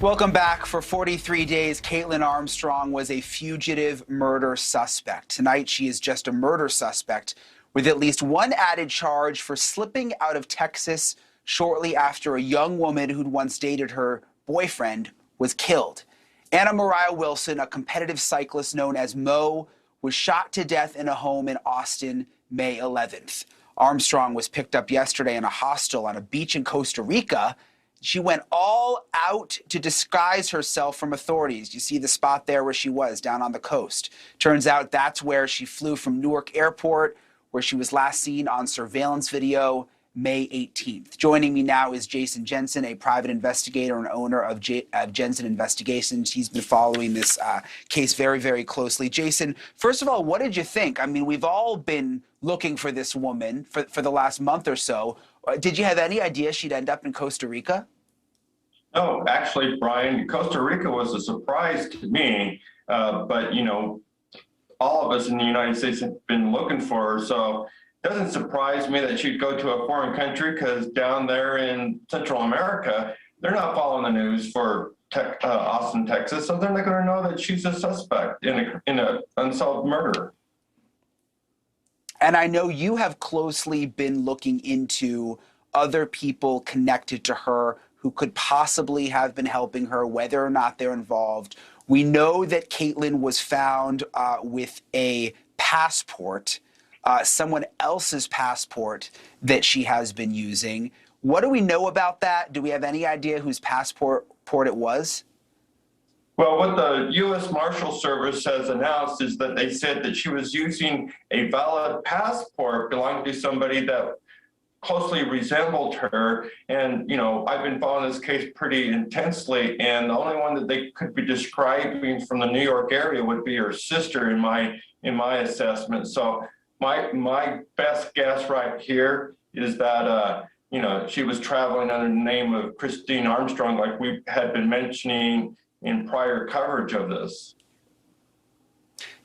Welcome back. For 43 days, Kaitlin Armstrong was a fugitive murder suspect. Tonight, she is just a murder suspect with at least one added charge for slipping out of Texas shortly after a young woman who'd once dated her boyfriend was killed. Anna Mariah Wilson, a competitive cyclist known as Mo, was shot to death in a home in Austin, May 11th. Armstrong was picked up yesterday in a hostel on a beach in Costa Rica. She went all out to disguise herself from authorities. You see the spot there where she was, down on the coast. Turns out that's where she flew from Newark Airport, where she was last seen on surveillance video May 18th. Joining me now is Jason Jensen, a private investigator and owner of Jensen Investigations. He's been following this case very, very closely. Jason, first of all, what did you think? I mean, we've all been looking for this woman for the last month or so. Did you have any idea she'd end up in Costa Rica? No, actually, Brian, Costa Rica was a surprise to me, but, you know, all of us in the United States have been looking for her, so it doesn't surprise me that she'd go to a foreign country, because down there in Central America, they're not following the news for Austin, Texas, so they're not going to know that she's a suspect in a unsolved murder. And I know you have closely been looking into other people connected to her who could possibly have been helping her, whether or not they're involved. We know that Kaitlin was found with a passport, someone else's passport that she has been using. What do we know about that? Do we have any idea whose passport it was? Well, what the U.S. Marshal Service has announced is that they said that she was using a valid passport belonging to somebody that closely resembled her. And, you know, I've been following this case pretty intensely, and the only one that they could be describing from the New York area would be her sister in my assessment. So my best guess right here is that, you know, she was traveling under the name of Christine Armstrong, like we had been mentioning in prior coverage of this.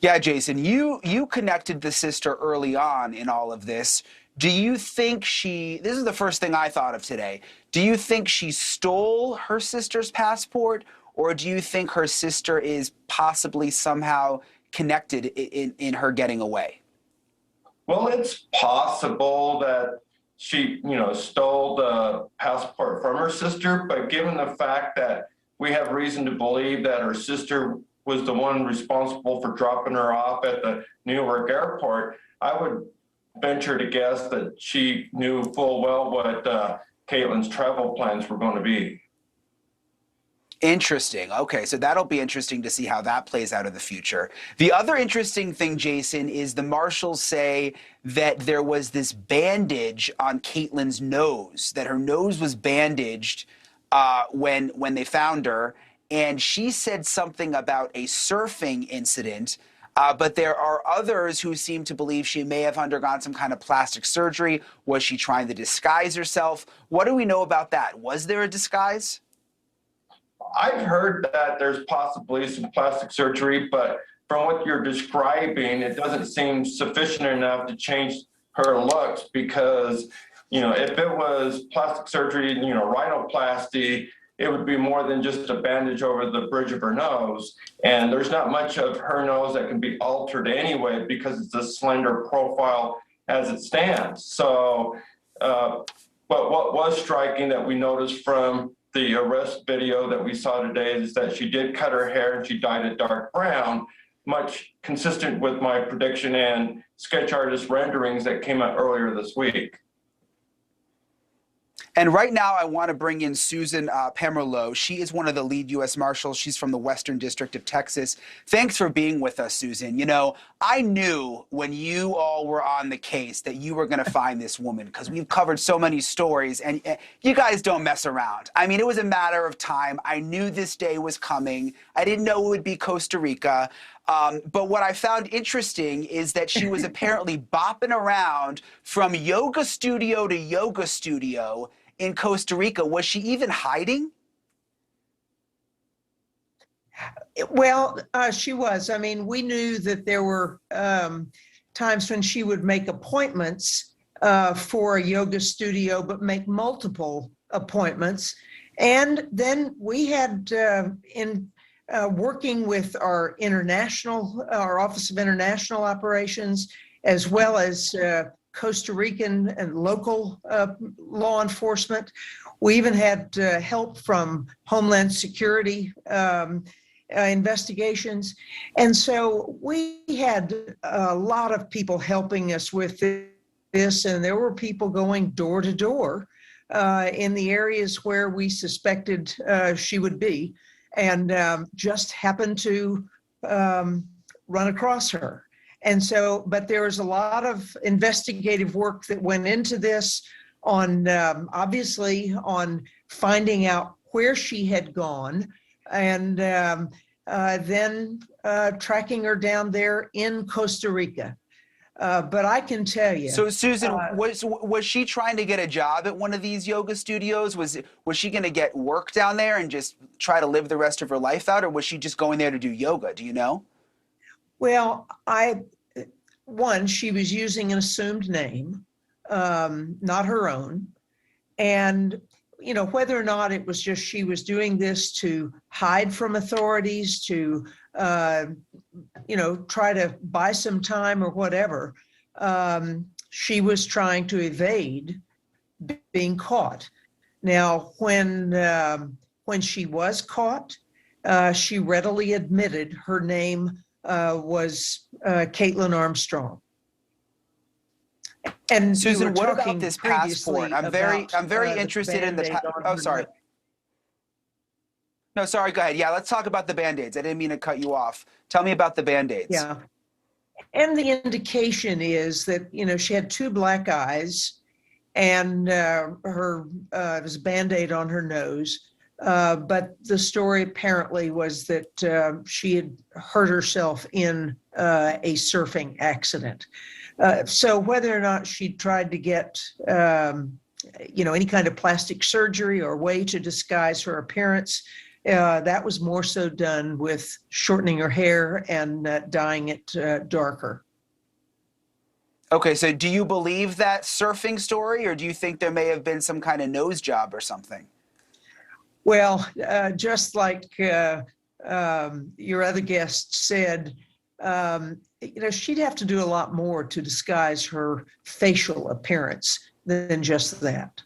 Yeah, Jason, you connected the sister early on in all of this. Do you think this is the first thing I thought of today, do you think she stole her sister's passport, or do you think her sister is possibly somehow connected in her getting away? Well, it's possible that she, you know, stole the passport from her sister, but given the fact that we have reason to believe that her sister was the one responsible for dropping her off at the Newark airport, I would venture to guess that she knew full well what Kaitlin's travel plans were going to be. Interesting. Okay, so that'll be interesting to see how that plays out in the future. The other interesting thing, Jason, is the marshals say that there was this bandage on Kaitlin's nose, that her nose was bandaged when they found her, and she said something about a surfing incident. But there are others who seem to believe she may have undergone some kind of plastic surgery. Was she trying to disguise herself? What do we know about that? Was there a disguise? I've heard that there's possibly some plastic surgery, but from what you're describing, it doesn't seem sufficient enough to change her looks, because, you know, if it was plastic surgery, you know, rhinoplasty, it would be more than just a bandage over the bridge of her nose. And there's not much of her nose that can be altered anyway, because it's a slender profile as it stands. So, but what was striking that we noticed from the arrest video that we saw today is that she did cut her hair and she dyed it dark brown, much consistent with my prediction and sketch artist renderings that came out earlier this week. And right now, I want to bring in Susan Pamerleau. She is one of the lead U.S. Marshals. She's from the Western District of Texas. Thanks for being with us, Susan. You know, I knew when you all were on the case that you were going to find this woman, because we've covered so many stories, and you guys don't mess around. I mean, it was a matter of time. I knew this day was coming. I didn't know it would be Costa Rica. But what I found interesting is that she was apparently bopping around from yoga studio to yoga studio in Costa Rica. Was she even hiding? Well, she was. I mean, we knew that there were times when she would make appointments for a yoga studio, but make multiple appointments. And then we had working with our Office of International Operations, as well as Costa Rican and local law enforcement. We even had help from Homeland Security investigations. And so we had a lot of people helping us with this, and there were people going door to door in the areas where we suspected she would be, and just happened to run across her. And so, but there was a lot of investigative work that went into this on, obviously, on finding out where she had gone, and then tracking her down there in Costa Rica. But I can tell you. So Susan, was she trying to get a job at one of these yoga studios? Was she going to get work down there and just try to live the rest of her life out, or was she just going there to do yoga? Do you know? Well, she was using an assumed name, not her own. And, you know, whether or not it was just she was doing this to hide from authorities, to, you know, try to buy some time or whatever, she was trying to evade being caught. Now, when she was caught, she readily admitted her name was Kaitlin Armstrong. And Susan, what about this passport? I'm very interested in the. Oh, sorry. No, sorry. Go ahead. Yeah, let's talk about the Band-Aids. I didn't mean to cut you off. Tell me about the Band-Aids. Yeah, and the indication is that, you know, she had 2 black eyes, and there was a Band-Aid on her nose. But the story apparently was that she had hurt herself in a surfing accident. So whether or not she tried to get, you know, any kind of plastic surgery or way to disguise her appearance, that was more so done with shortening her hair and dyeing it darker. Okay, so do you believe that surfing story, or do you think there may have been some kind of nose job or something? Well, just like your other guest said, you know, she'd have to do a lot more to disguise her facial appearance than just that.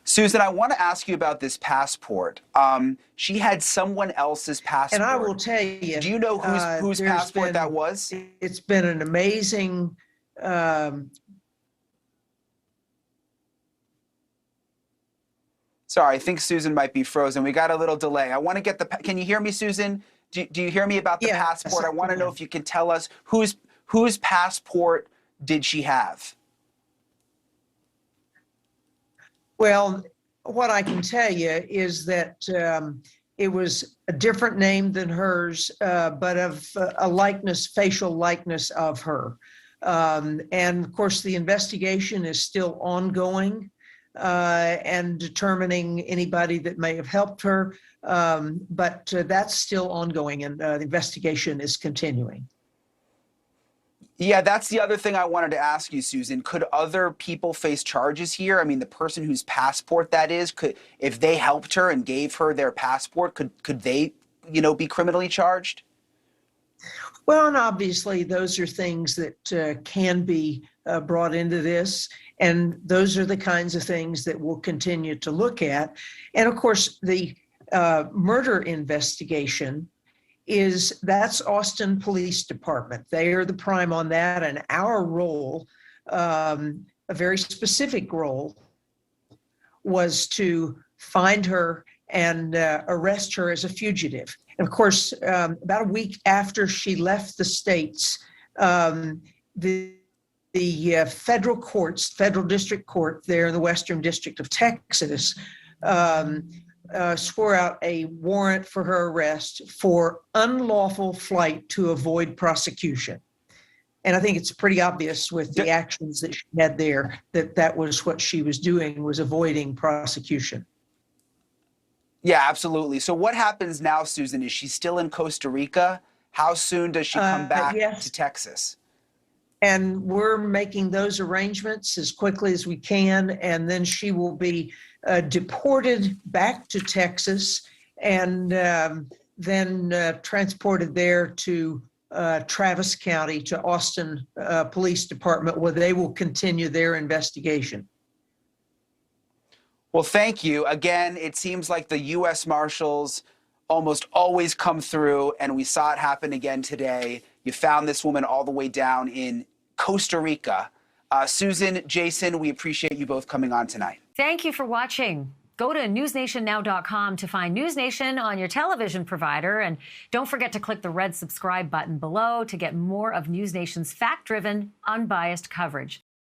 Susan, I want to ask you about this passport. She had someone else's passport. And I will tell you. Do you know whose passport that was? It's been an amazing. Sorry, I think Susan might be frozen. We got a little delay. I want to get the. Can you hear me, Susan? Do you hear me about the passport? I want to know if you can tell us whose passport did she have? Well, what I can tell you is that it was a different name than hers, but of a likeness, facial likeness of her. And of course, the investigation is still ongoing and determining anybody that may have helped her. But that's still ongoing, and the investigation is continuing. Yeah, that's the other thing I wanted to ask you, Susan. Could other people face charges here? I mean, the person whose passport that is, if they helped her and gave her their passport, could they, you know, be criminally charged? Well, and obviously those are things that can be brought into this, and those are the kinds of things that we'll continue to look at. And of course, the murder investigation that's Austin Police Department. They are the prime on that, and our role, a very specific role, was to find her and arrest her as a fugitive. And of course, about a week after she left the States, the federal courts, federal district court there in the Western District of Texas, swore out a warrant for her arrest for unlawful flight to avoid prosecution. And I think it's pretty obvious with the actions that she had there that was what she was doing, was avoiding prosecution. Yeah, absolutely. So what happens now, Susan? Is she still in Costa Rica? How soon does she come back yes. to Texas? And we're making those arrangements as quickly as we can. And then she will be deported back to Texas and then transported there to Travis County, to Austin Police Department, where they will continue their investigation. Well, thank you. Again, it seems like the U.S. Marshals almost always come through, and we saw it happen again today. You found this woman all the way down in Costa Rica. Susan, Jason, we appreciate you both coming on tonight. Thank you for watching. Go to newsnationnow.com to find NewsNation on your television provider. And don't forget to click the red subscribe button below to get more of NewsNation's fact-driven, unbiased coverage.